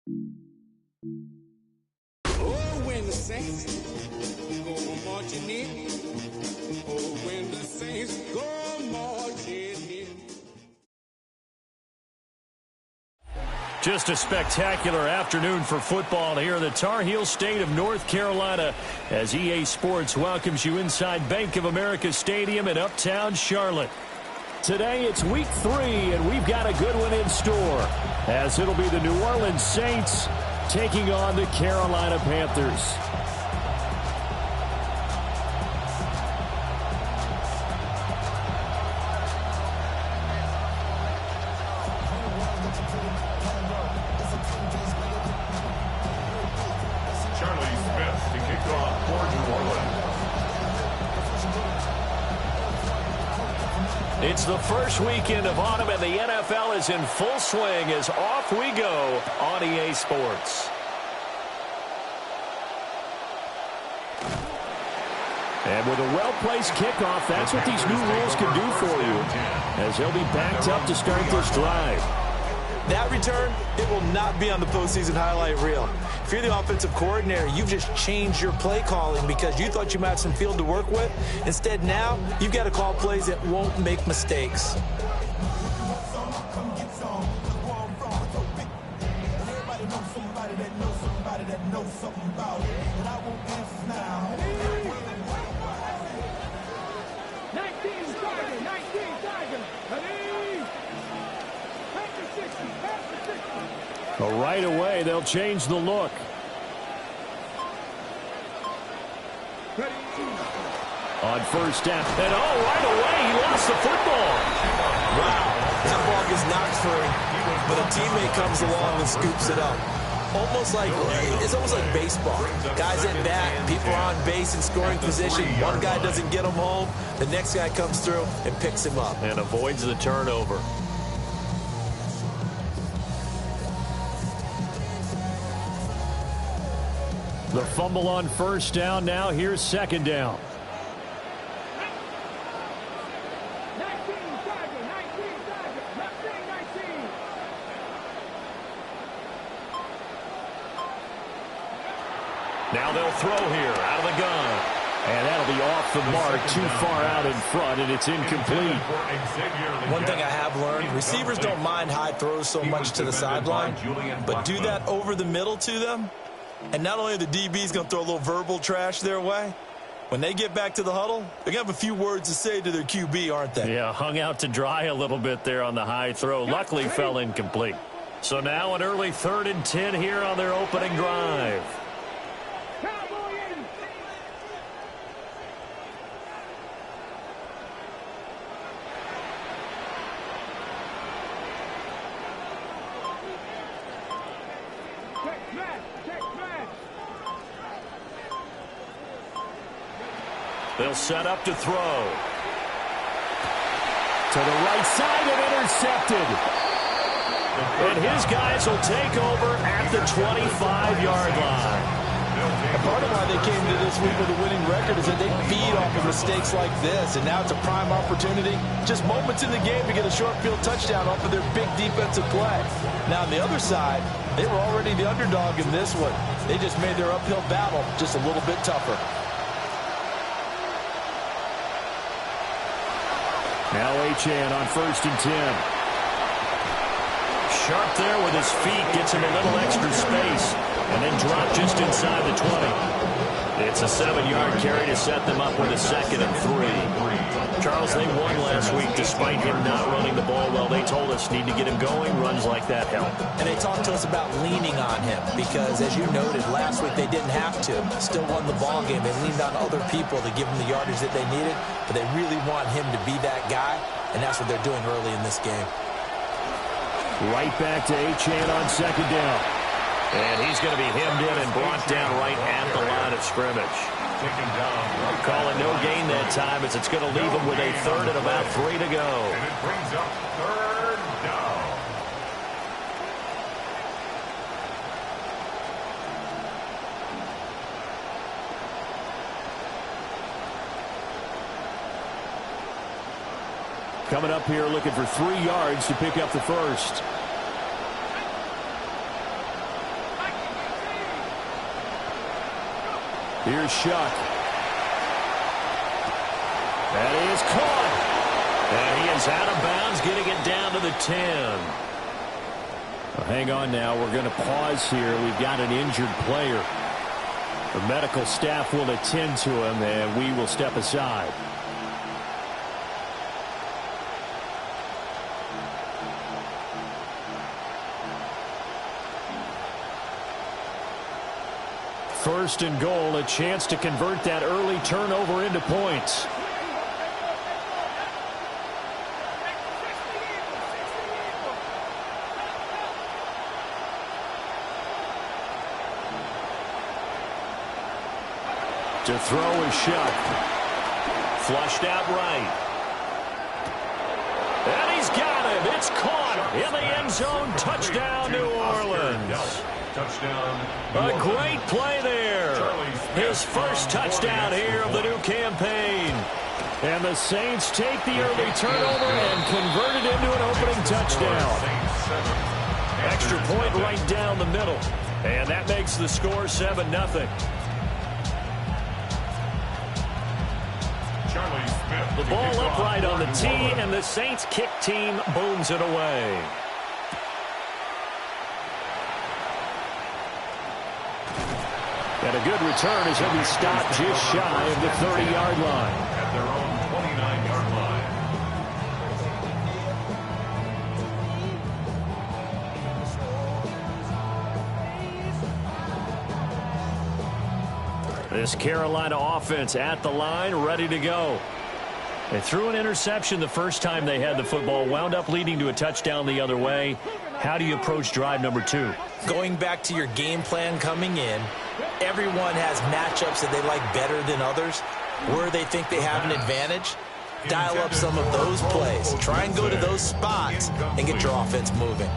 Oh, when the saints go marching in. Oh, when the saints go marching in. Just a spectacular afternoon for football here in the Tar Heel state of North Carolina as EA Sports welcomes you inside Bank of America Stadium in Uptown Charlotte. Today it's week 3, and we've got a good one in store as it'll be the New Orleans Saints taking on the Carolina Panthers. It's the first weekend of autumn, and the NFL is in full swing as off we go on EA Sports. And with a well-placed kickoff, that's what these new rules can do for you, as they'll be backed up to start this drive. That return, it will not be on the postseason highlight reel. If you're the offensive coordinator, you've just changed your play calling because you thought you might have some field to work with. Instead, now, you've got to call plays that won't make mistakes. But right away, they'll change the look. On first down. And right away, he lost the football. Wow, that ball gets knocked free, but a teammate comes along and scoops it up. It's almost like baseball. Guys at bat, people are on base in scoring position. One guy doesn't get him home. The next guy comes through and picks him up. And avoids the turnover. The fumble on first down. Now here's second down. Now they'll throw here out of the gun. And that'll be off the mark, too far out in front, and it's incomplete. One thing I have learned, receivers don't mind high throws so much to the sideline, but do that over the middle to them. And not only are the DBs going to throw a little verbal trash their way, when they get back to the huddle, they're going to have a few words to say to their QB, aren't they? Yeah, hung out to dry a little bit there on the high throw. Luckily fell incomplete. So now an early 3rd and 10 here on their opening drive. They'll set up to throw. To the right side and intercepted. And his guys will take over at the 25-yard line. And part of why they came to this week with a winning record is that they feed off of mistakes like this. And now it's a prime opportunity. Just moments in the game to get a short field touchdown off of their big defensive play. Now on the other side, they were already the underdog in this one. They just made their uphill battle just a little bit tougher. Now Achane on 1st and 10. Sharp there with his feet, gets him a little extra space, and then drop just inside the 20. It's a 7-yard carry to set them up with a 2nd and 3. Charles, they won last week despite him not running the ball well. They told us need to get him going. Runs like that help. And they talked to us about leaning on him because, as you noted, last week they didn't have to. Still won the ball game. They leaned on other people to give them the yardage that they needed, but they really want him to be that guy, and that's what they're doing early in this game. Right back to Achane on 2nd down. And he's going to be hemmed in and brought down right at the line of scrimmage. Calling no gain that time as it's going to leave him with a 3rd and about 3 to go. And it brings up 3rd down. Coming up here looking for 3 yards to pick up the first. Here's Shuck. That is caught. And he is out of bounds, getting it down to the 10. Well, hang on now. We're going to pause here. We've got an injured player. The medical staff will attend to him, and we will step aside. First and goal, a chance to convert that early turnover into points. To throw is Shuck. Flushed out right. And he's got him. It's caught in the end zone. Touchdown, New Orleans. A great play there. His first touchdown here of the new campaign. And the Saints take the early turnover and convert it into an opening touchdown. Extra point right down the middle. And that makes the score 7-0. The ball upright on the tee, and the Saints kick team booms it away. And a good return as he'll be stopped just shy of the 30-yard line. At their own 29-yard line. This Carolina offense at the line, ready to go. They threw an interception the first time they had the football, wound up leading to a touchdown the other way. How do you approach drive number 2? Going back to your game plan coming in, everyone has matchups that they like better than others. Where they think they have an advantage, dial up some of those plays. Try and go to those spots and get your offense moving.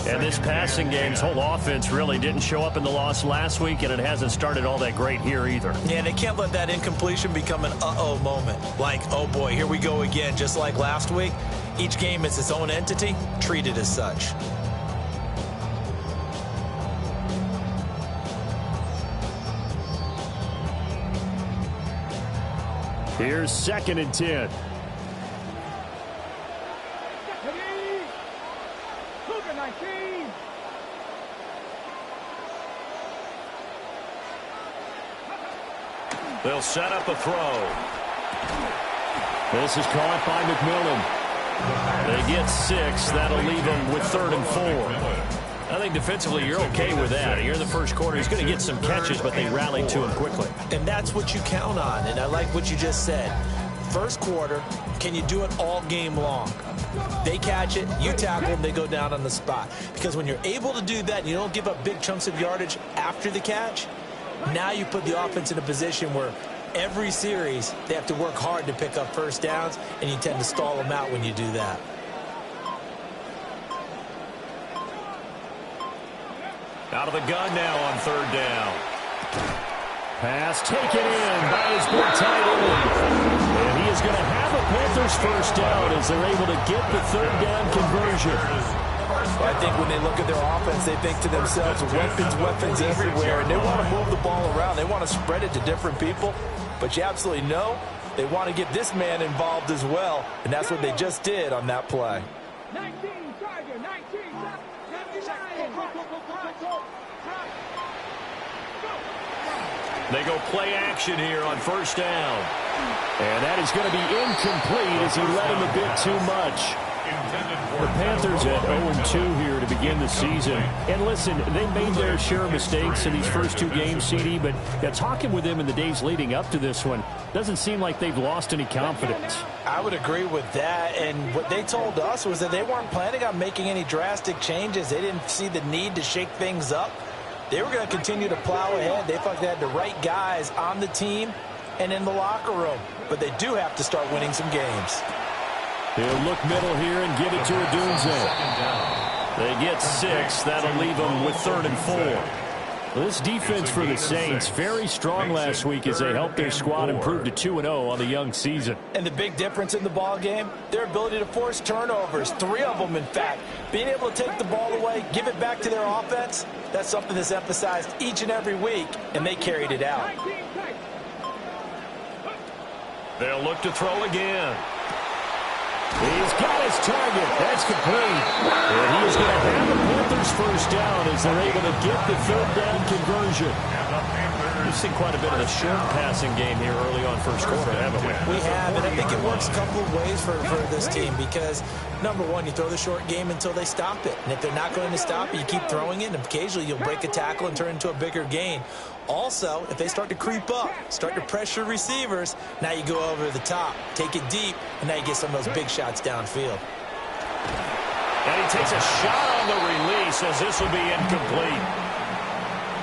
And this passing game's whole offense really didn't show up in the loss last week, and it hasn't started all that great here either. Yeah, and they can't let that incompletion become an uh-oh moment. Like, oh boy, here we go again, just like last week. Each game is its own entity. Treat it as such. Here's 2nd and 10. They'll set up a throw. This is caught by McMillan. They get 6. That'll leave them with 3rd and 4. I think defensively you're okay with that. Here in the first quarter, he's going to get some catches, but they rallied to him quickly. And that's what you count on, and I like what you just said. First quarter, can you do it all game long? They catch it, you tackle them, they go down on the spot. Because when you're able to do that and you don't give up big chunks of yardage after the catch, now you put the offense in a position where every series they have to work hard to pick up first downs, and you tend to stall them out when you do that. Out of the gun now on 3rd down. Pass taken in by his big tight end. And he is going to have a Panthers first down as they're able to get the 3rd down conversion. I think when they look at their offense, they think to themselves, weapons everywhere, and they want to move the ball around. They want to spread it to different people, but you absolutely know they want to get this man involved as well, and that's what they just did on that play. 19, Tiger, 19, 79. They go play action here on 1st down. And that is going to be incomplete as he led him a bit too much. The Panthers at 0-2 here to begin the season. And listen, they made their share of mistakes in these first 2 games, CD, but talking with them in the days leading up to this one, doesn't seem like they've lost any confidence. I would agree with that, and what they told us was that they weren't planning on making any drastic changes. They didn't see the need to shake things up. They were going to continue to plow ahead. They felt they had the right guys on the team and in the locker room, but they do have to start winning some games. He'll look middle here and give it to Odunze. They get 6. That'll leave them with 3rd and 4. Well, this defense for the Saints, very strong last week as they helped their squad improve to 2-0 on the young season. And the big difference in the ball game, their ability to force turnovers, 3 of them in fact. Being able to take the ball away, give it back to their offense, that's something that's emphasized each and every week, and they carried it out. They'll look to throw again. He's got his target. That's complete. And he is going to have the Panthers first down as they're able to get the third down conversion. We've seen quite a bit of the short passing game here early on first quarter, haven't we? We have, and I think it works a couple of ways for this team because, number one, you throw the short game until they stop it. And if they're not going to stop it, you keep throwing it, and occasionally you'll break a tackle and turn it into a bigger gain. Also, if they start to creep up, start to pressure receivers, now you go over the top, take it deep, and now you get some of those big shots downfield. And he takes a shot on the release as this will be incomplete.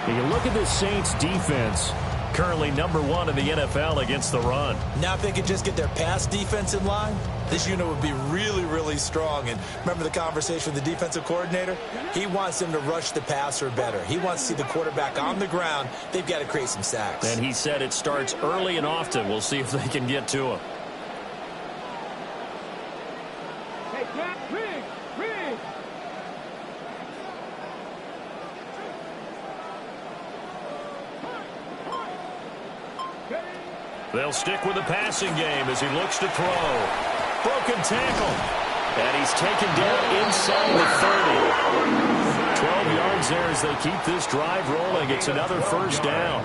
You look at this Saints defense, currently number 1 in the NFL against the run. Now if they could just get their pass defense in line, this unit would be really, really strong. And remember the conversation with the defensive coordinator? He wants them to rush the passer better. He wants to see the quarterback on the ground. They've got to create some sacks. And he said it starts early and often. We'll see if they can get to him. Hey, Cat, ring. They'll stick with the passing game as he looks to throw. Broken tackle. And he's taken down inside the 30. 12 yards there as they keep this drive rolling. It's another first down.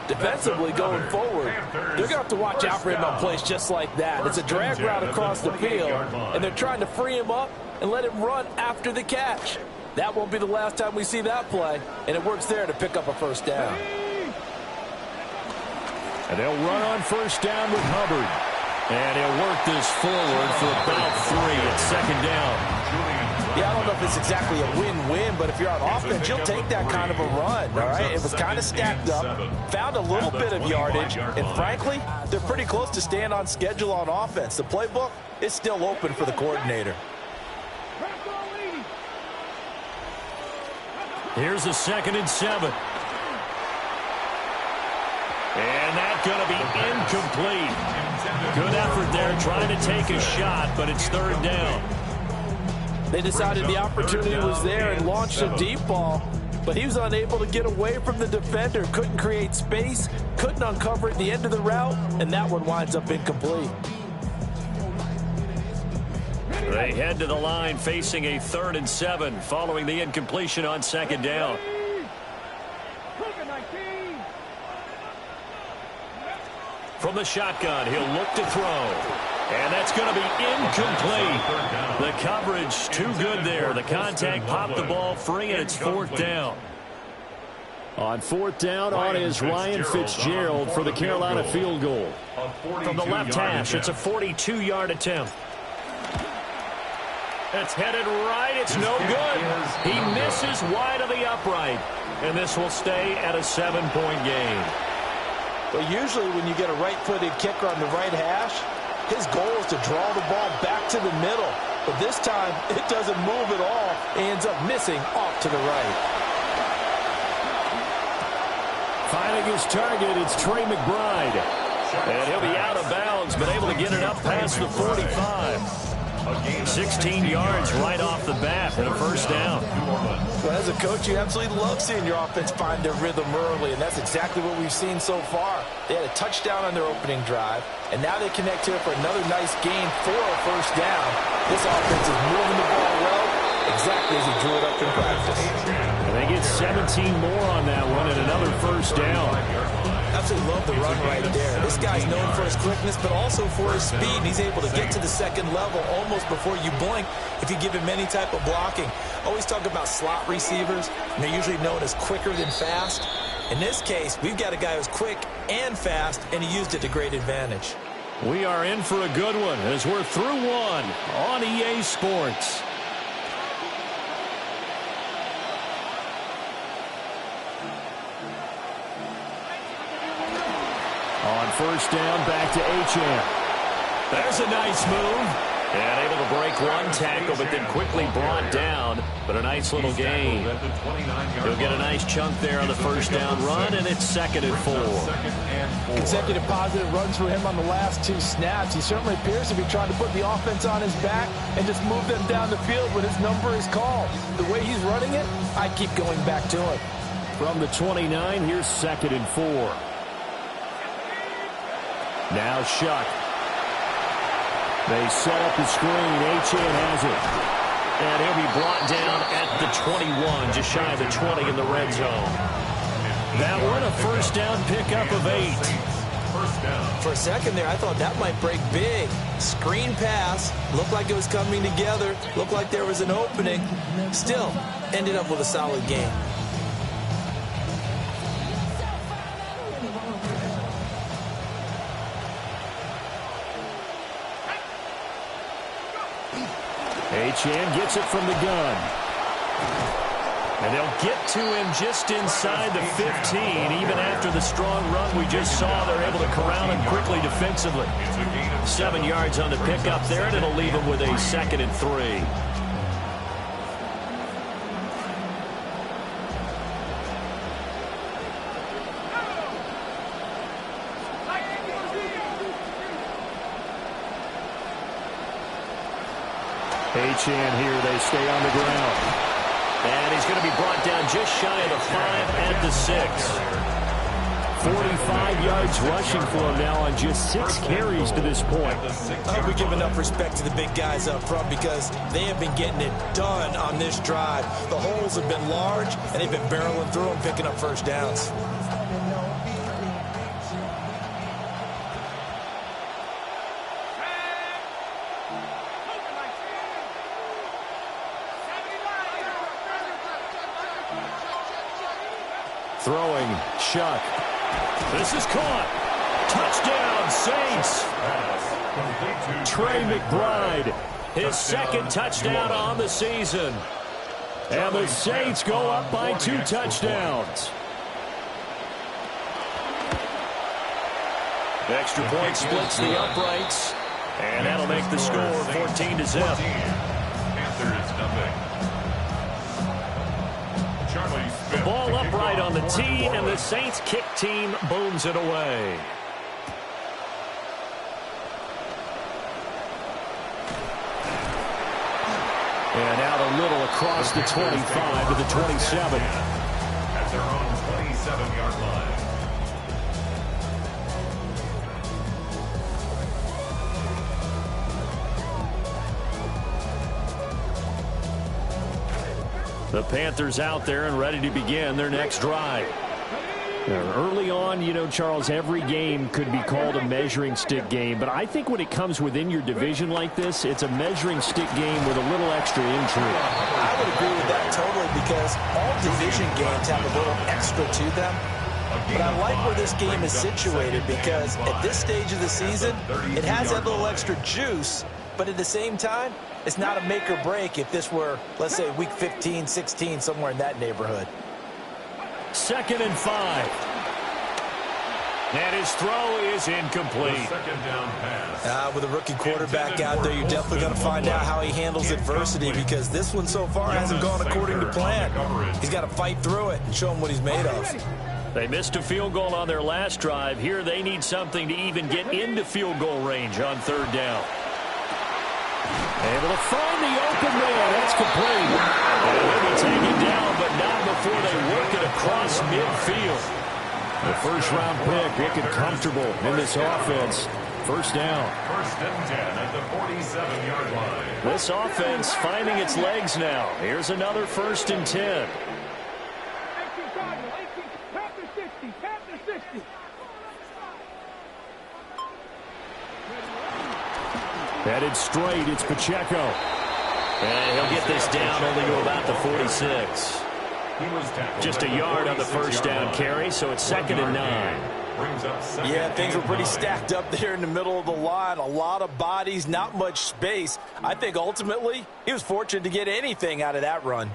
Defensively going forward, they're going to have to watch out for him on plays just like that. It's a drag route across the field, and they're trying to free him up and let him run after the catch. That won't be the last time we see that play, and it works there to pick up a first down. And they'll run on first down with Hubbard. And he'll work this forward for about 3 at second down. Yeah, I don't know if it's exactly a win-win, but if you're on offense, you'll take that kind of a run, all right? It was kind of stacked up, found a little bit of yardage, and frankly, they're pretty close to staying on schedule on offense. The playbook is still open for the coordinator. Here's a 2nd and 7. And that's going to be incomplete. Good effort there trying to take a shot, but it's 3rd down. They decided the opportunity was there and launched a deep ball, but he was unable to get away from the defender, couldn't create space, couldn't uncover at the end of the route, and that one winds up incomplete. They head to the line facing a 3rd and 7 following the incompletion on 2nd down. From the shotgun, he'll look to throw. And that's going to be incomplete. The coverage too good there. The contact popped the ball free, and it's 4th down. On 4th down, on is Ryan Fitzgerald for the Carolina field goal. From the left hash, it's a 42-yard attempt. It's headed right. It's no good. He misses wide of the upright. And this will stay at a 7-point game. But usually when you get a right-footed kicker on the right hash, his goal is to draw the ball back to the middle. But this time, it doesn't move at all. He ends up missing off to the right. Finding his target, it's Trey McBride. And he'll be out of bounds, but able to get it up past the 45. 16 yards right off the bat and a first down. Well, as a coach, you absolutely love seeing your offense find their rhythm early, and that's exactly what we've seen so far. They had a touchdown on their opening drive, and now they connect here for another nice gain for a first down. This offense is moving the ball well, exactly as he drew it up in practice. And they get 17 more on that one and another first down. Absolutely love the run right there. This guy's known for his quickness, but also for his speed. And he's able to get to the second level almost before you blink if you give him any type of blocking. Always talk about slot receivers, and they're usually known as quicker than fast. In this case, we've got a guy who's quick and fast, and he used it to great advantage. We are in for a good one as we're through one on EA Sports. On first down, back to Achane. There's a nice move. And able to break one tackle, but then quickly brought down. But a nice little gain. He'll get a nice chunk there on the first down run, and it's 2nd and 4. Consecutive positive runs for him on the last 2 snaps. He certainly appears to be trying to put the offense on his back and just move them down the field when his number is called. The way he's running it, I keep going back to him. From the 29, here's 2nd and 4. Now Shuck. They set up the screen. Achane has it. And he'll be brought down at the 21, just shy of the 20 in the red zone. That one, a first down pickup of 8. For a second there, I thought that might break big. Screen pass. Looked like it was coming together. Looked like there was an opening. Still, ended up with a solid game. Achane gets it from the gun. And they'll get to him just inside the 15. Even after the strong run we just saw, they're able to corral him quickly defensively. 7 yards on the pickup there, and it'll leave him with a 2nd and 3. Achane here, they stay on the ground. And he's going to be brought down just shy of the 5 at the 6. 45 yards rushing for him now on just 6 carries to this point. I hope we give enough respect to the big guys up front because they have been getting it done on this drive. The holes have been large, and they've been barreling through them, picking up first downs. Throwing, Shuck. This is caught. Touchdown, Saints. Trey McBride, his 2nd touchdown on the season. And the Saints go up by 2 touchdowns. Extra point splits the uprights. And that'll make the score 14-0. Panthers nothing. The ball upright on the tee, and the Saints kick team booms it away. And out a little across the 25 to the 27. At their own 27-yard line. The Panthers out there and ready to begin their next drive. Early on, you know, Charles, every game could be called a measuring stick game. But I think when it comes within your division like this, it's a measuring stick game with a little extra intrigue. I would agree with that totally because all division games have a little extra to them. But I like where this game is situated because at this stage of the season, it has that little extra juice. But at the same time, it's not a make or break if this were, let's say, week 15, 16, somewhere in that neighborhood. 2nd and 5. And his throw is incomplete. Second down pass. With a rookie quarterback out there, you're definitely going to find out how he handles adversity because this one so far hasn't gone according to plan. He's got to fight through it and show him what he's made of. They missed a field goal on their last drive. Here they need something to even get into field goal range on 3rd down. Able to find the open man. That's complete. And they'll be taken down, but not before they work it across midfield. The first-round pick looking comfortable in this offense. First down. 1st and 10 at the 47-yard line. This offense finding its legs now. Here's another 1st and 10. Panthers 60. Panthers 60. Headed straight, it's Pacheco. And he'll get this down only to about the 46. Just a yard on the first down carry, so it's 2nd and 9. Yeah, things were pretty stacked up there in the middle of the line. A lot of bodies, not much space. I think ultimately he was fortunate to get anything out of that run.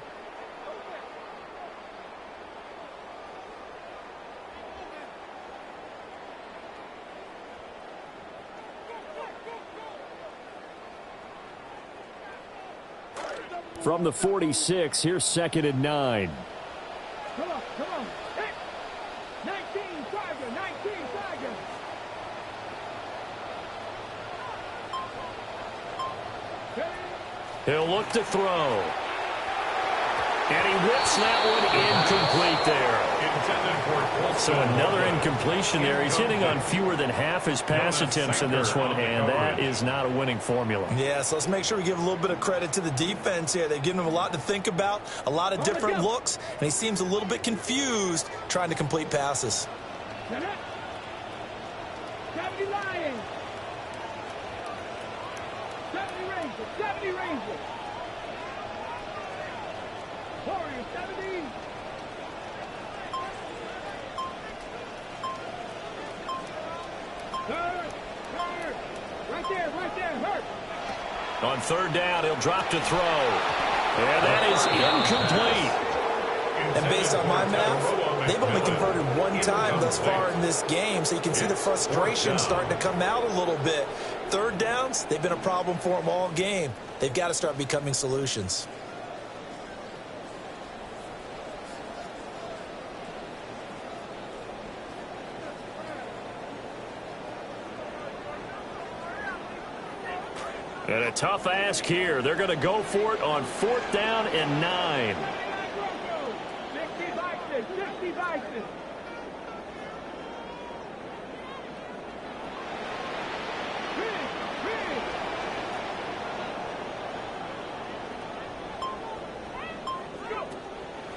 From the 46, here's 2nd and 9. Come on, come on. Hey, 19, Tiger, 19, Tiger. He'll look to throw. And he whips that one incomplete there. So another incompletion there. He's hitting on fewer than half his pass attempts in this one, and that is not a winning formula. Yeah, so let's make sure we give a little bit of credit to the defense here. They've given him a lot to think about, a lot of different looks, and he seems a little bit confused trying to complete passes. 70 Lions. 70 Rangers. 70 Rangers. Warriors, 70. Hurt. Right there, hurt. On 3rd down, he'll drop to throw. And that is incomplete. And based on my math, they've only converted one time thus far in this game, so you can see the frustration starting to come out a little bit. 3rd downs, they've been a problem for them all game. They've got to start becoming solutions. And a tough ask here. They're going to go for it on 4th down and 9. 60 vices.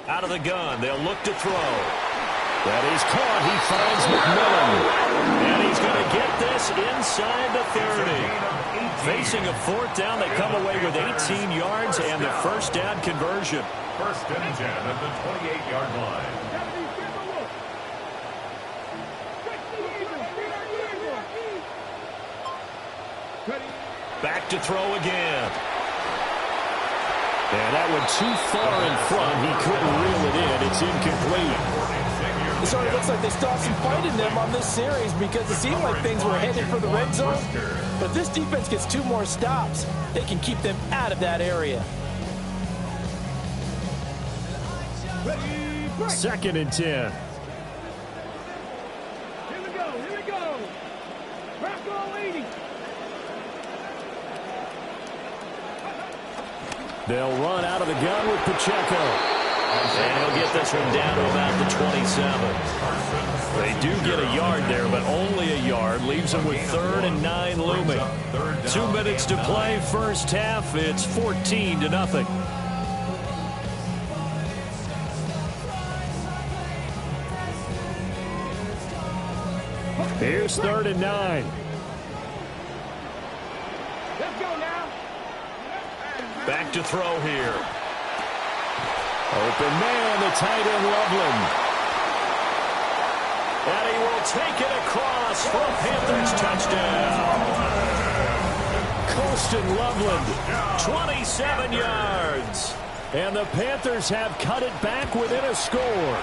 Out of the gun. They'll look to throw. That is caught. He finds McMillan. And he's going to get this inside the 30. Facing a 4th down, they come away with 18 yards and the 1st down conversion. 1st and 10 at the 28-yard line. Back to throw again. And that one too far in front. He couldn't reel it in. It's incomplete. It sort of looks like they still have some fight in them on this series because it seemed like things were headed for the red zone. But if this defense gets 2 more stops, they can keep them out of that area. 2nd and 10. Here we go. Rocco leading. They'll run out of the gun with Pacheco. And he'll get this one down to about the 27. They do get a yard there, but only a yard. Leaves them with 3rd and 9 looming. 2 minutes to play, 1st half. It's 14-0. Here's 3rd and 9. Let's go now. Back to throw here. Open man, the tight end Loveland. And he will take it across for a Panthers touchdown. Colston Loveland, 27 yards. And the Panthers have cut it back within a score.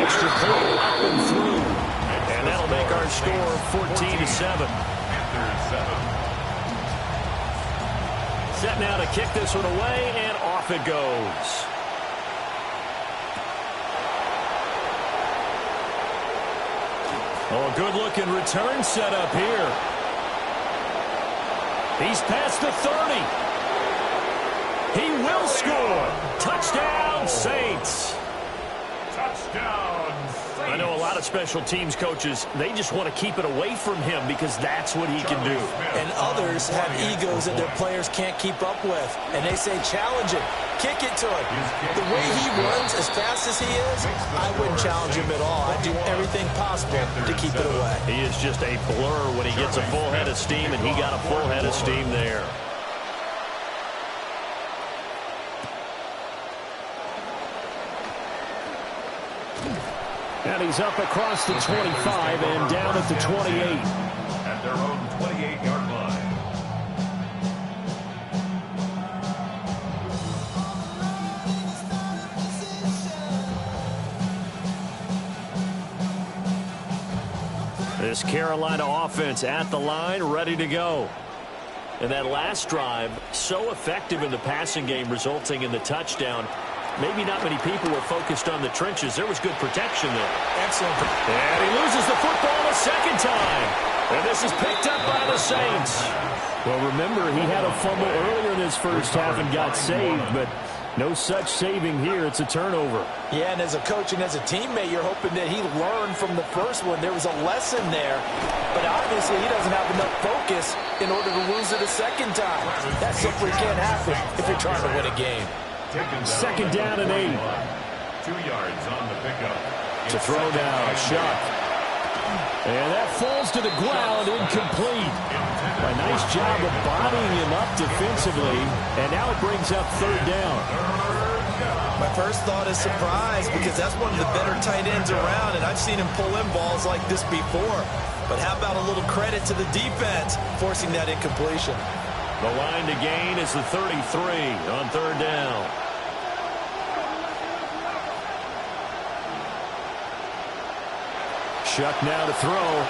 Extra point up and through. And that'll make our score 14-7. Set now to kick this one away, and off it goes. Oh, good-looking return set up here. He's past the 30. He will score. Touchdown, Saints. Touchdown, Saints. I know a lot of special teams coaches, they just want to keep it away from him because that's what he can do. And others have egos that their players can't keep up with. And they say, challenge him. Kick it to him. The way he runs as fast as he is, I wouldn't challenge him at all. I'd do everything possible to keep it away. He is just a blur when he gets a full head of steam, and he got a full head of steam there. And he's up across the 25 and down at the 28. At their own 28-yard line. This Carolina offense at the line, ready to go. And that last drive, so effective in the passing game, resulting in the touchdown. Maybe not many people were focused on the trenches. There was good protection there. Excellent. And he loses the football a second time. And this is picked up by the Saints. Well, remember, he had a fumble earlier in his first half and got saved, but no such saving here. It's a turnover. Yeah, and as a coach and as a teammate, you're hoping that he learned from the first one. There was a lesson there, but obviously he doesn't have enough focus in order to lose it a second time. That simply can't happen if you're trying to win a game. Second down and 8. 2 yards on the pickup. To throw now, Shuck. And that falls to the ground, incomplete. A nice job of bodying him up defensively, and now it brings up third down. My first thought is surprise, because that's one of the better tight ends around, and I've seen him pull in balls like this before. But how about a little credit to the defense forcing that incompletion? The line to gain is the 33 on third down. Shuck now to throw.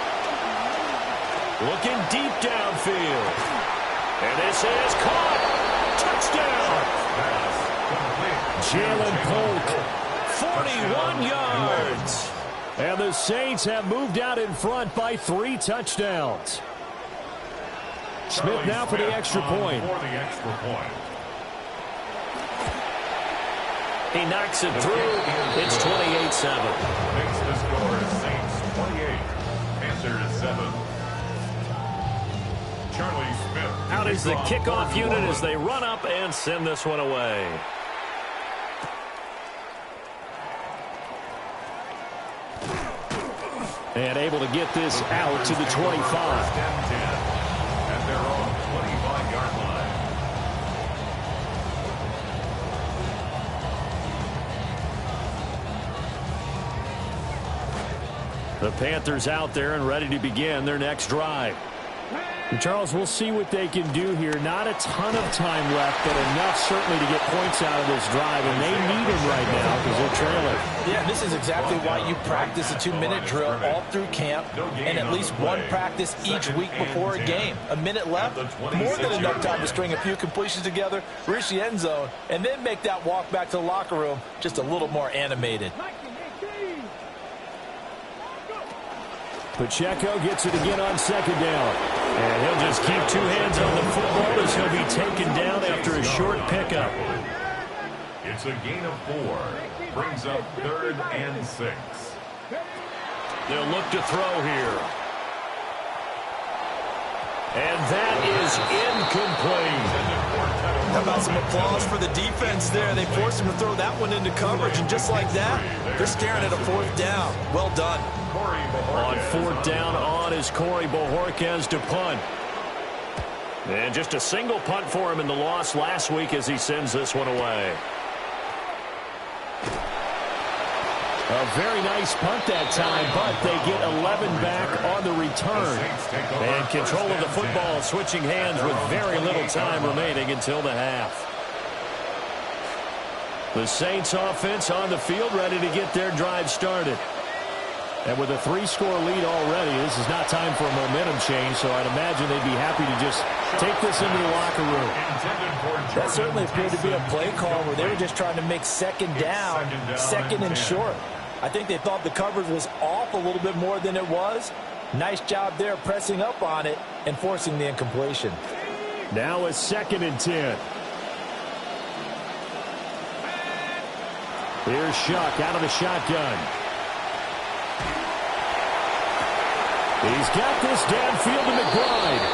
Looking deep downfield. And this is caught. Touchdown. Jalen Polk, 41 yards. And the Saints have moved out in front by 3 touchdowns. Smith now for the extra point. He knocks it through. It's 28-7. Makes the score Saints 28, Panthers 7. Charlie Smith. Out is the kickoff unit as they run up and send this one away. And able to get this out to the 25. At their own 25-yard line. The Panthers out there and ready to begin their next drive. And Charles, we'll see what they can do here. Not a ton of time left, but enough certainly to get points out of this drive, and they need them right now because they're trailing. Yeah, this is exactly why you practice a 2-minute drill all through camp and at least one practice each week before a game. A minute left, more than enough time to string a few completions together, reach the end zone, and then make that walk back to the locker room just a little more animated. Pacheco gets it again on second down. And he'll just keep 2 hands on the football as he'll be taken down after a short pickup. It's a gain of 4. Brings up 3rd and 6. They'll look to throw here. And that is incomplete. How about some applause for the defense there? They forced him to throw that one into coverage, and just like that, they're staring at a 4th down. Well done. On 4th down on is Corey Bojorquez to punt. And just a single punt for him in the loss last week as he sends this one away. A very nice punt that time, but they get 11 back on the return. And control of the football switching hands with very little time remaining until the half. The Saints offense on the field ready to get their drive started. And with a 3-score lead already, this is not time for a momentum change, so I'd imagine they'd be happy to just take this into the locker room. That certainly appeared to be a play call where they were just trying to make second down, second and short. I think they thought the coverage was off a little bit more than it was. Nice job there pressing up on it and forcing the incompletion. Now a 2nd and 10. Here's Shuck out of the shotgun. He's got this downfield to McBride.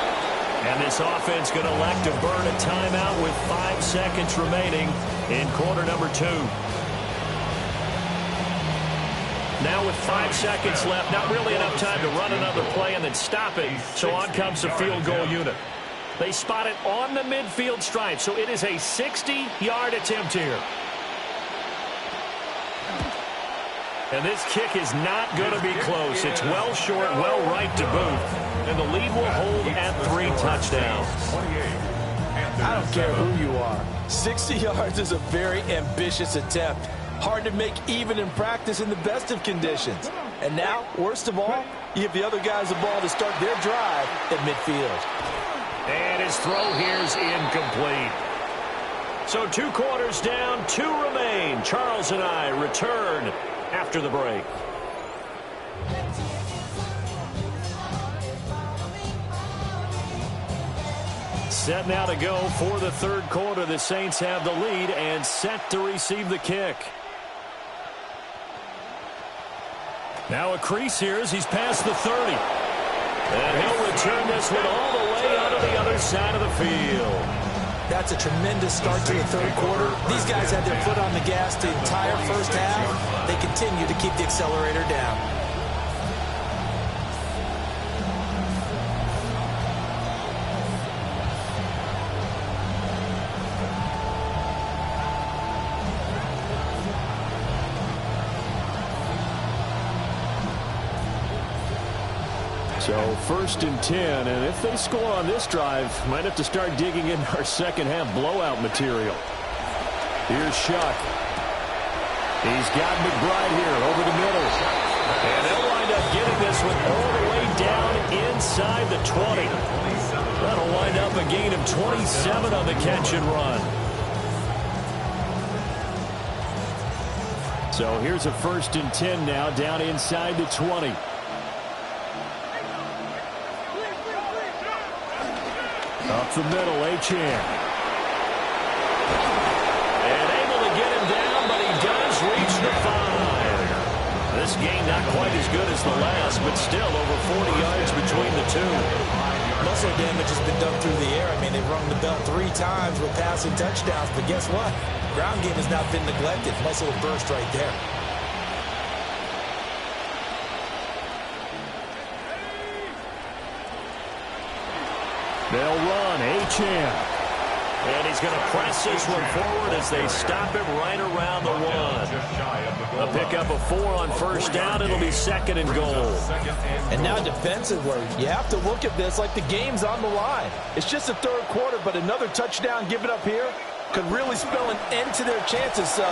And this offense going to elect to burn a timeout with 5 seconds remaining in quarter number 2. Now with 5 seconds left, not really enough time to run another play and then stop it, so on comes the field goal unit. They spot it on the midfield stripe, so it is a 60-yard attempt here. And this kick is not going to be close. It's well short, well right to boot, and the lead will hold at 3 touchdowns. I don't care who you are. 60 yards is a very ambitious attempt. Hard to make even in practice in the best of conditions. And now, worst of all, you give the other guys the ball to start their drive at midfield. And his throw here's incomplete. So 2 quarters down, 2 remain. Charles and I return after the break. Set now to go for the 3rd quarter. The Saints have the lead and set to receive the kick. Now a crease here as he's past the 30. And he'll return this one all the way onto the other side of the field. That's a tremendous start to the 3rd quarter. These guys had their foot on the gas the entire first half. They continue to keep the accelerator down. So 1st and 10, and if they score on this drive, might have to start digging in our second half blowout material. Here's Shuck. He's got McBride here over the middle. And they'll wind up getting this one all the way down inside the 20. That'll wind up a gain of 27 on the catch and run. So here's a 1st and 10 now down inside the 20. Up the middle, Achane. And able to get him down, but he does reach the 5. This game not quite as good as the last, but still over 40 yards between the two. Muscle damage has been done through the air. I mean, they've rung the bell 3 times with passing touchdowns, but guess what? Ground game has not been neglected. Muscle burst right there. They'll run, Achane. And he's going to press this one forward as they stop him right around the 1. A pickup of 4 on 1st down. It'll be 2nd and goal. And now defensively, you have to look at this like the game's on the line. It's just the 3rd quarter, but another touchdown given up here could really spell an end to their chances. So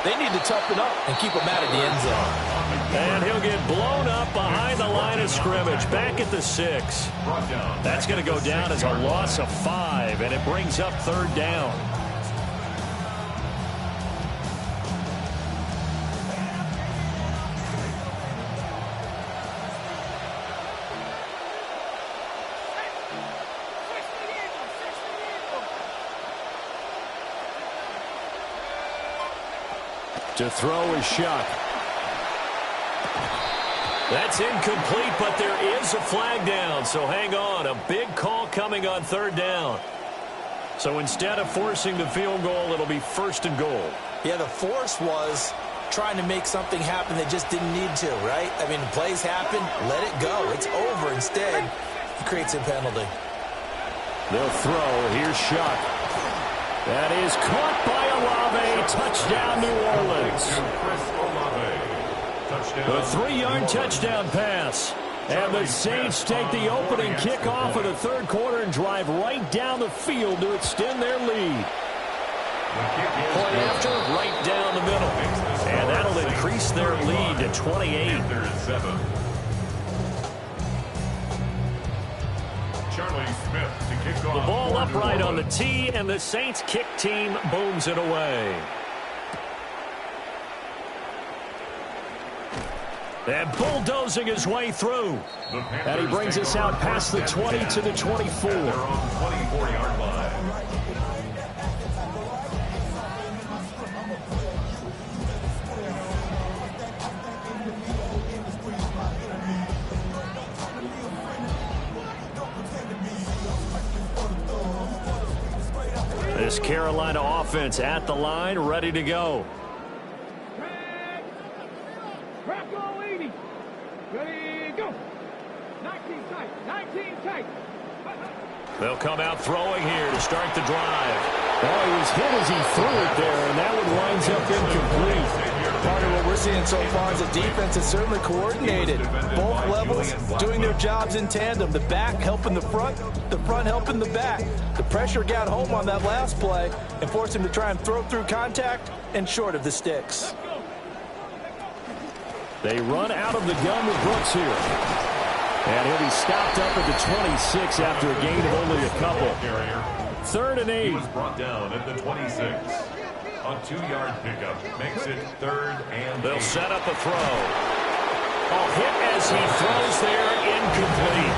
they need to toughen up and keep them out of the end zone. And he'll get blown up behind the line of scrimmage, back at the 6. That's going to go down as a loss of 5, and it brings up 3rd down. To throw is Shuck. That's incomplete, but there is a flag down, so hang on. A big call coming on 3rd down. So instead of forcing the field goal, it'll be 1st and goal. Yeah, the force was trying to make something happen that just didn't need to, right? I mean, plays happen, let it go. It's over. Instead, he creates a penalty. They'll throw. Here's Shuck. That is caught by Olave. Touchdown, New Orleans. A 3-yard touchdown pass. And the Saints take the opening kickoff of the 3rd quarter and drive right down the field to extend their lead. Point after, right down the middle. And that'll increase their lead to 28. The ball upright on the tee, and the Saints kick team booms it away. And bulldozing his way through. And he brings us out past the 20 to the 24. This Carolina offense at the line, ready to go. Ready, go. 19 tight, 19 tight. They'll come out throwing here to start the drive. Oh, he was hit as he threw it there, and that one winds up incomplete. Part of what we're seeing so far is the defense is certainly coordinated. Both levels doing their jobs in tandem. The back helping the front helping the back. The pressure got home on that last play and forced him to try and throw through contact and short of the sticks. They run out of the gun with Brooks here. And he'll be stopped up at the 26 after a gain of only a couple. 3rd and 8. He was brought down at the 26. A 2-yard pickup makes it 3rd and 8. They'll set up a throw. Oh, hit as he throws there, incomplete.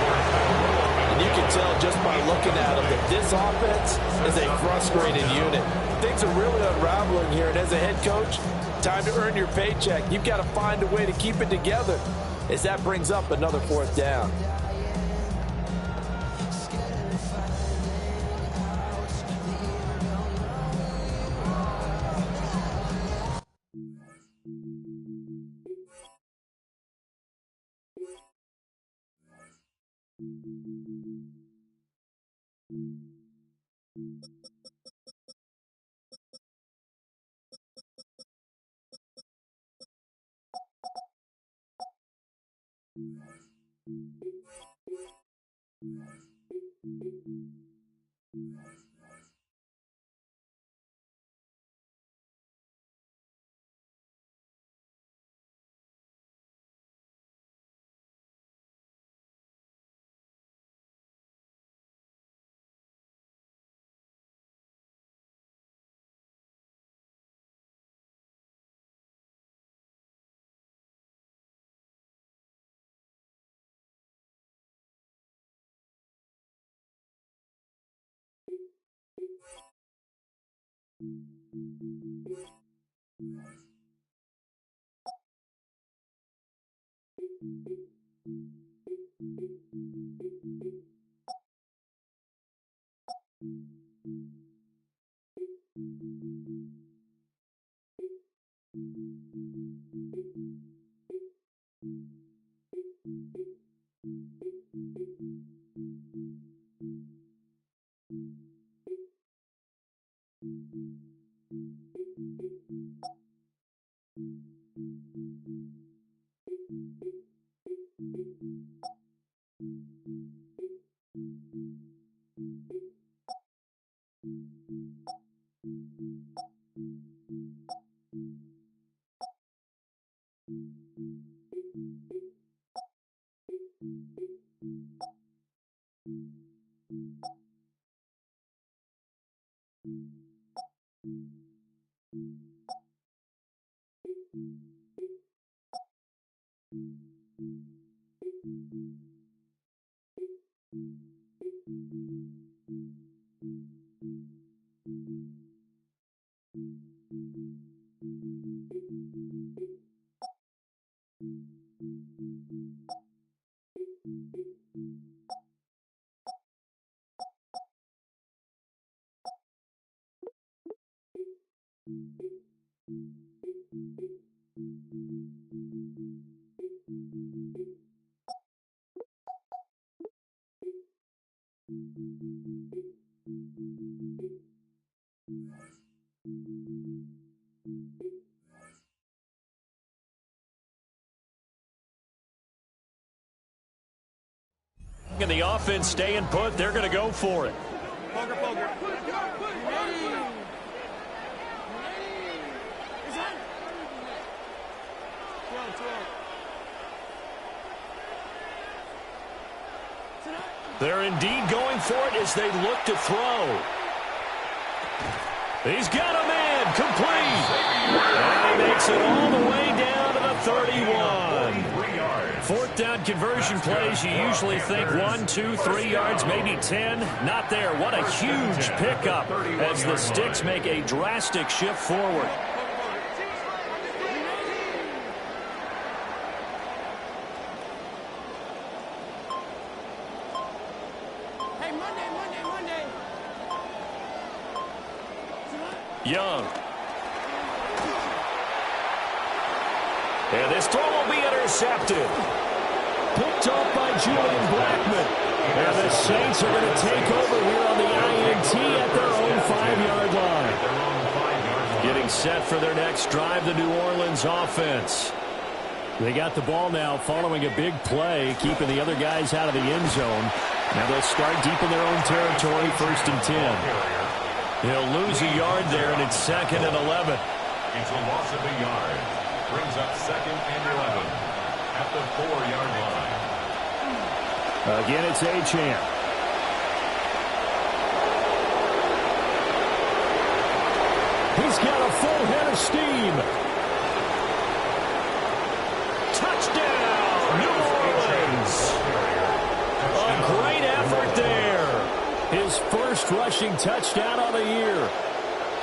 And you can tell just by looking at him that this offense is a frustrated unit. Things are really unraveling here, and as a head coach, time to earn your paycheck. You've got to find a way to keep it together as that brings up another 4th down. And the offense staying put. They're going to go for it. Poker, poker. They're indeed going for it as they look to throw. He's got a man, complete. And he makes it all the way down to the 31. 4th down conversion plays, you usually think 1, 2, 3 yards, maybe 10. Not there. What a huge pickup as the Sticks make a drastic shift forward. Young. And this throw will be intercepted. Picked off by Julian Blackman. And the Saints are going to take over here on the INT at their own 5-yard line. Getting set for their next drive, the New Orleans offense. They got the ball now following a big play, keeping the other guys out of the end zone. Now they'll start deep in their own territory, 1st and 10. He'll lose a yard there, and it's 2nd and 11. It's a loss of a yard. Brings up 2nd and 11 at the 4-yard line. Again, it's Achane. He's got a full head of steam. Touchdown, New Orleans. A great effort there. His first rushing touchdown of the year.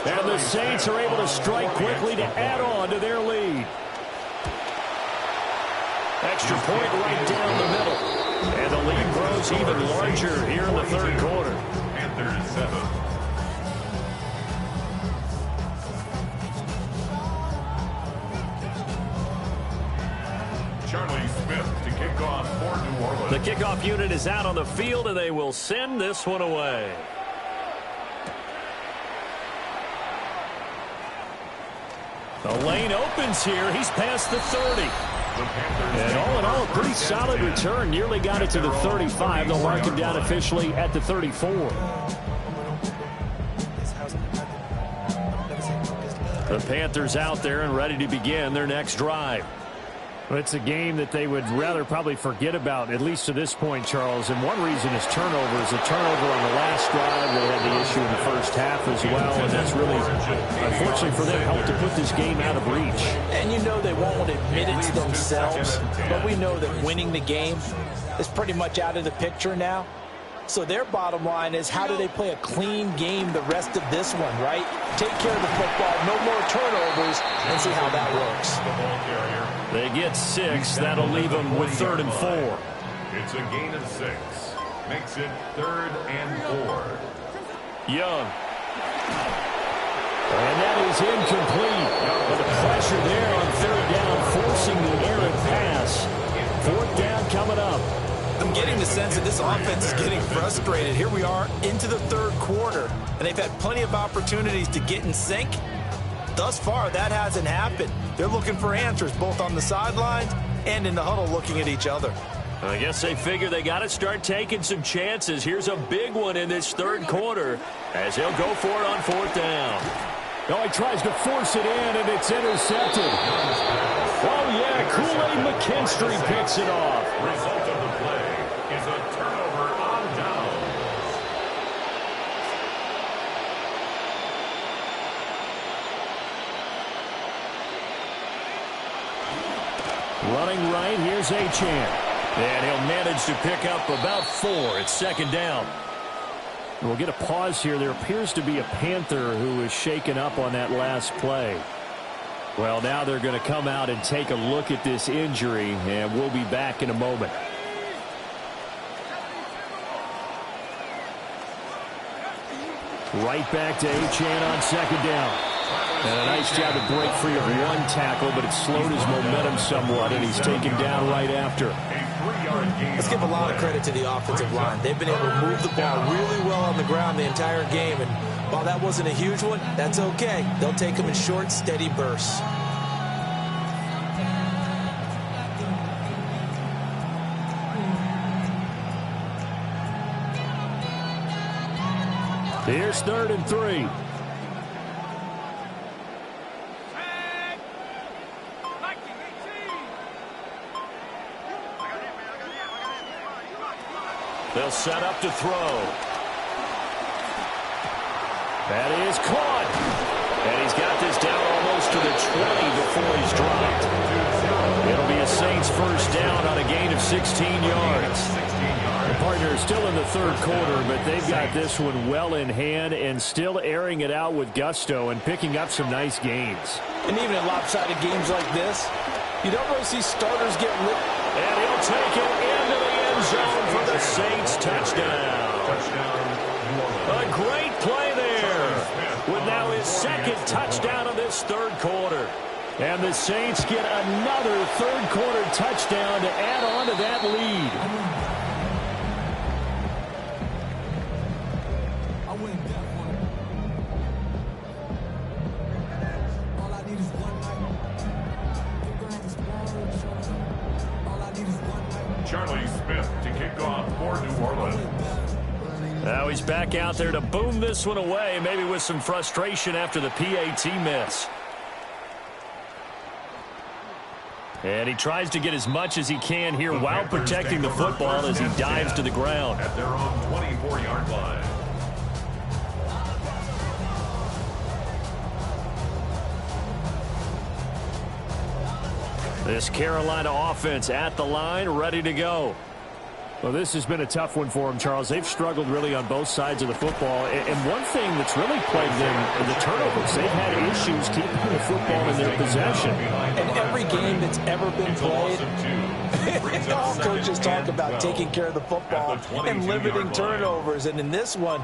And the Saints are able to strike quickly to add on to their lead. Extra point right down the middle. And the lead grows even larger here in the third quarter. Panthers 7. Charlie Smith to kick off for New Orleans. The kickoff unit is out on the field, and they will send this one away. The lane opens here. He's past the 30. And all in all, a pretty solid return. Nearly got it to the 35. They'll mark him down officially at the 34. The Panthers out there and ready to begin their next drive. Well, it's a game that they would rather probably forget about, at least to this point, Charles. And one reason is turnovers. A turnover on the last drive. They had the issue in the first half as well. And that's really, unfortunately for them, helped to put this game out of reach. And you know they won't admit it to themselves. But we know that winning the game is pretty much out of the picture now. So their bottom line is, how do they play a clean game the rest of this one, right? Take care of the football, no more turnovers, and see how that works. They get 6. That'll leave them with 3rd and 4. It's a gain of 6. Makes it 3rd and 4. Young. And that is incomplete. But the pressure there on 3rd down, forcing the errant pass. 4th down coming up. I'm getting the sense that this offense is getting frustrated. Here we are into the 3rd quarter, and they've had plenty of opportunities to get in sync. Thus far, that hasn't happened. They're looking for answers both on the sidelines and in the huddle looking at each other. I guess they figure they got to start taking some chances. Here's a big one in this 3rd quarter as they'll go for it on 4th down. Oh, he tries to force it in, and it's intercepted. Oh, yeah, Kool-Aid McKinstry picks it off. Result of the play is a turnover on down. Running right, here's Achane. And he'll manage to pick up about 4. It's 2nd down. We'll get a pause here. There appears to be a Panther who is shaken up on that last play. Well, now they're going to come out and take a look at this injury, and we'll be back in a moment. Right back to Achane on 2nd down. And a nice job to break free of one tackle, but it slowed his momentum somewhat, and he's taken down right after. Let's give a lot of credit to the offensive line. They've been able to move the ball really well on the ground the entire game, and while that wasn't a huge one, that's okay. They'll take them in short, steady bursts. Here's 3rd and 3. They'll set up to throw. That is caught. And he's got this down almost to the 20 before he's dropped. It'll be a Saints 1st down on a gain of 16 yards. The partner is still in the 3rd quarter, but they've got this one well in hand and still airing it out with gusto and picking up some nice gains. And even in lopsided games like this, you don't really see starters get lit. And he'll take it into the end zone for the Saints touchdown. A great play there with now his 2nd touchdown of this 3rd quarter. And the Saints get another 3rd quarter touchdown to add on to that lead. Charlie Smith to kick off for New Orleans. Now he's back out there to boom this one away, maybe with some frustration after the PAT miss. And he tries to get as much as he can here while protecting the football as he dives to the ground. At their own 24-yard line. This Carolina offense at the line, ready to go. Well, this has been a tough one for them, Charles. They've struggled really on both sides of the football. And one thing that's really plagued them are the turnovers. They've had issues keeping the football in their possession. And every game that's ever been played, all coaches talk about taking care of the football and limiting turnovers. And in this one,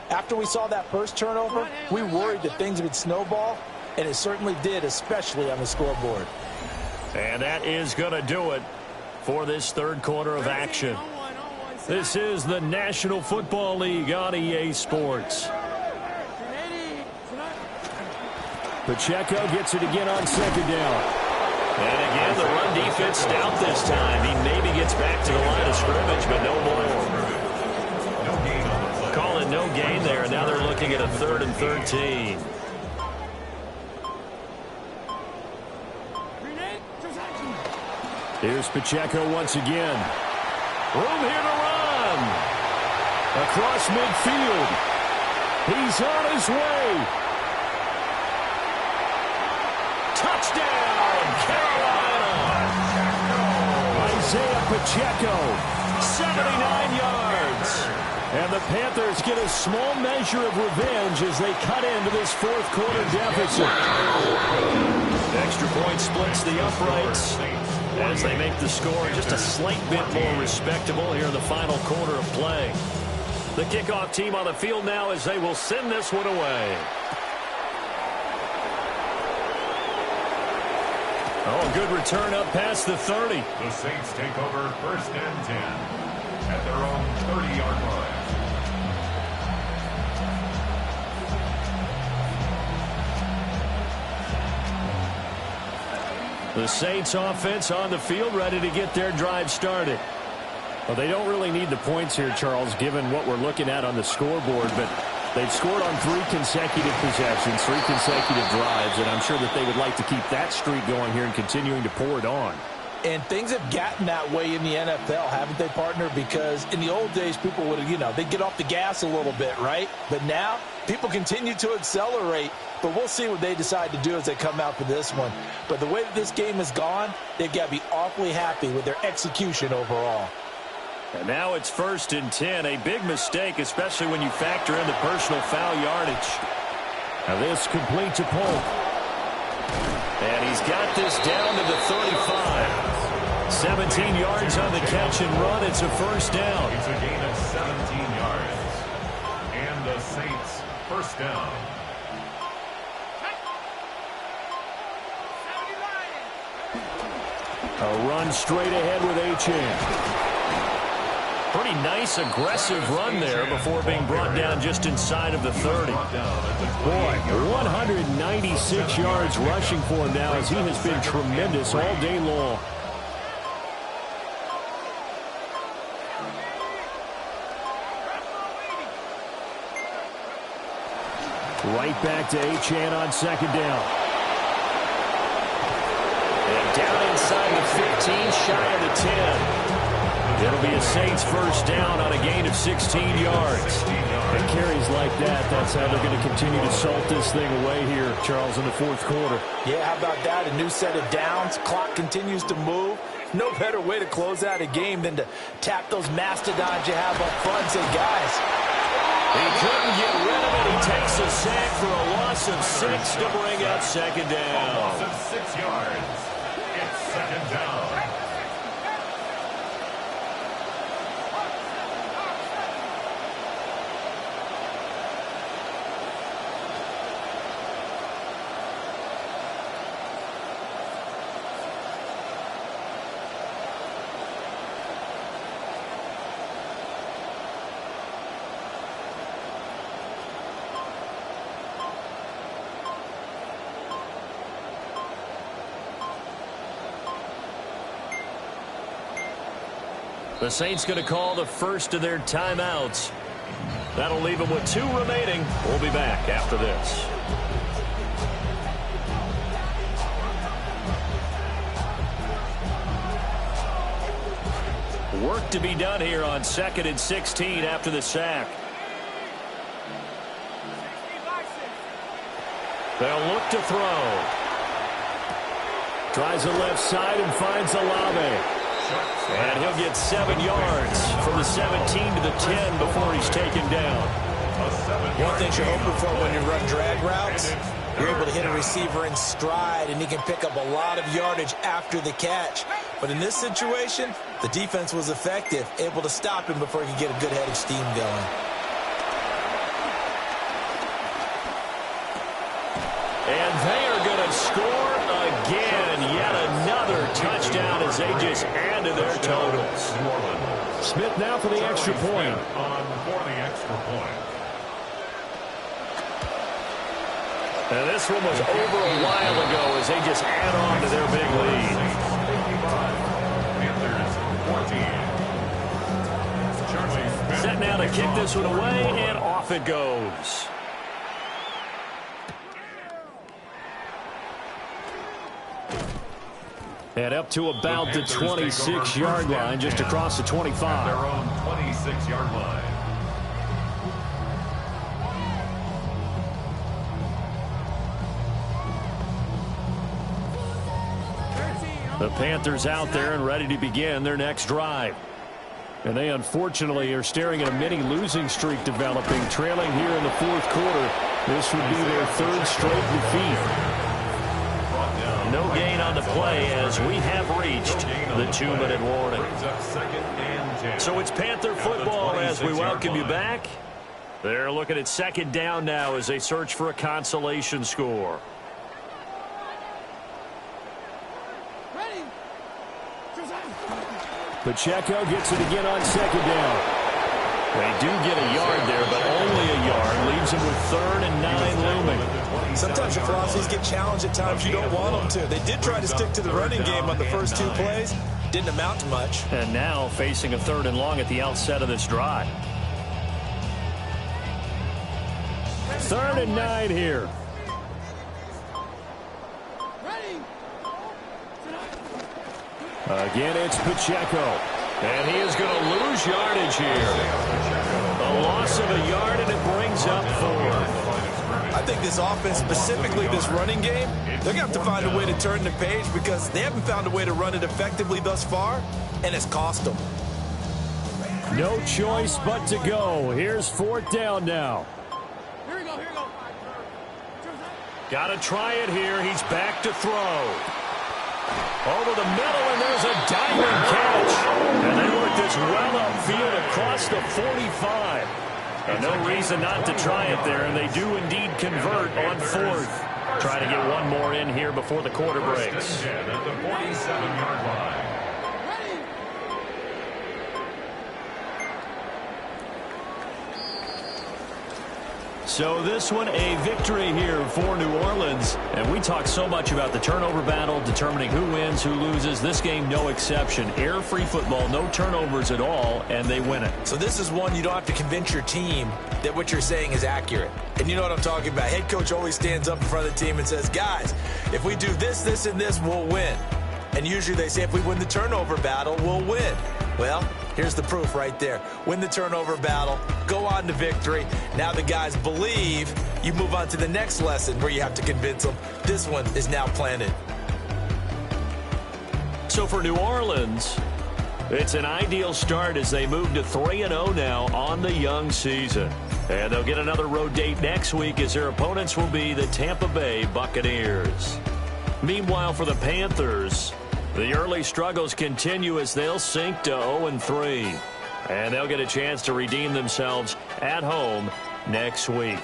after we saw that first turnover, we worried that things would snowball, and it certainly did, especially on the scoreboard. And that is going to do it for this third quarter of action. This is the National Football League on EA Sports. Pacheco gets it again on second down. And again, the run defense stout this time. He maybe gets back to the line of scrimmage, but no more. Call it no gain there. Now they're looking at a 3rd and 13. Here's Pacheco once again. Room here to run. Across midfield. He's on his way. Touchdown, Carolina. Isaiah Pacheco, 79 yards. And the Panthers get a small measure of revenge as they cut into this fourth quarter deficit. Extra point splits the uprights as they make the score just a slight bit more respectable here in the final quarter of play. The kickoff team on the field now as they will send this one away. Oh, good return up past the 30. The Saints take over 1st and 10 at their own 30-yard line. The Saints offense on the field ready to get their drive started. Well, they don't really need the points here, Charles, given what we're looking at on the scoreboard, but they've scored on 3 consecutive possessions, 3 consecutive drives, and I'm sure that they would like to keep that streak going here and continuing to pour it on. And things have gotten that way in the NFL, haven't they, partner? Because in the old days, people would, they'd get off the gas a little bit, right? But now, people continue to accelerate. But we'll see what they decide to do as they come out for this one. But the way that this game has gone, they've got to be awfully happy with their execution overall. And now it's 1st and 10. A big mistake, especially when you factor in the personal foul yardage. Now this complete to Polk. And he's got this down to the 35. 17 yards on the catch and run. It's a first down. It's a gain of 17 yards. And the Saints first down. A run straight ahead with Achane. Pretty nice, aggressive run there before being brought down just inside of the 30. Boy, 196 yards rushing for him now as he has been tremendous all day long. Right back to Achane on second down. And down inside the 15, shy of the 10. It'll be a Saints first down on a gain of 16 yards. And carries like that, that's how they're going to continue to salt this thing away here, Charles, in the fourth quarter. Yeah, how about that? A new set of downs. Clock continues to move. No better way to close out a game than to tap those mastodons you have up front and say, guys. He couldn't get rid of it. He takes a sack for a loss of 6 to bring up second down. A loss of 6 yards. It's second down. The Saints going to call the first of their timeouts. That'll leave them with 2 remaining. We'll be back after this. Work to be done here on 2nd and 16 after the sack. They'll look to throw. Tries the left side and finds Olave. And he'll get 7 yards from the 17 to the 10 before he's taken down. One thing you're hoping for when you run drag routes, you're able to hit a receiver in stride, and he can pick up a lot of yardage after the catch. But in this situation, the defense was effective, able to stop him before he could get a good head of steam going. And they are going to score again. Yet another touchdown as they just add to their totals. Smith now for the extra point. And this one was over a while ago as they just add on to their big lead. Set now to kick this one away, and off it goes. And up to about the 26-yard line, just across the 25. Their own 26-yard line. The Panthers out there and ready to begin their next drive. And they unfortunately are staring at a mini losing streak developing, trailing here in the 4th quarter. This would be their 3rd straight defeat. No gain on the play as we have reached the 2-minute warning. So it's Panther football as we welcome you back. They're looking at 2nd down now as they search for a consolation score. Pacheco gets it again on 2nd down. They do get a yard there, but only a yard. Leaves them with 3rd and 9 looming. Sometimes your philosophies get challenged at times you don't want them to. They did try to stick to the running game on the first 2 plays. Didn't amount to much. And now facing a 3rd and long at the outset of this drive. 3rd and 9 here. Again, it's Pacheco. And he is going to lose yardage here. A loss of a yard, and it brings up 4. I think this offense, specifically this running game, they're going to have to find a way to turn the page because they haven't found a way to run it effectively thus far, and it's cost them. No choice but to go. Here's 4th down now. Here we go. Got to try it here. He's back to throw. Over the middle, and there's a diving catch. And they work this well upfield across the 45. And no reason not to try it there, and they do indeed convert on 4th. Trying to get one more in here before the quarter breaks. At the 47-yard line. So this one a victory here for New Orleans. And we talk so much about the turnover battle, determining who wins, who loses. This game, no exception. Error-free football, no turnovers at all, and they win it. So this is one you don't have to convince your team that what you're saying is accurate. And you know what I'm talking about. Head coach always stands up in front of the team and says, guys, if we do this, this, and this, we'll win. And usually they say if we win the turnover battle, we'll win. Well, here's the proof right there. Win the turnover battle, go on to victory. Now the guys believe. You move on to the next lesson where you have to convince them. This one is now planted. So for New Orleans, it's an ideal start as they move to 3-0 now on the young season. And they'll get another road date next week as their opponents will be the Tampa Bay Buccaneers. Meanwhile, for the Panthers, the early struggles continue as they'll sink to 0-3. And they'll get a chance to redeem themselves at home next week.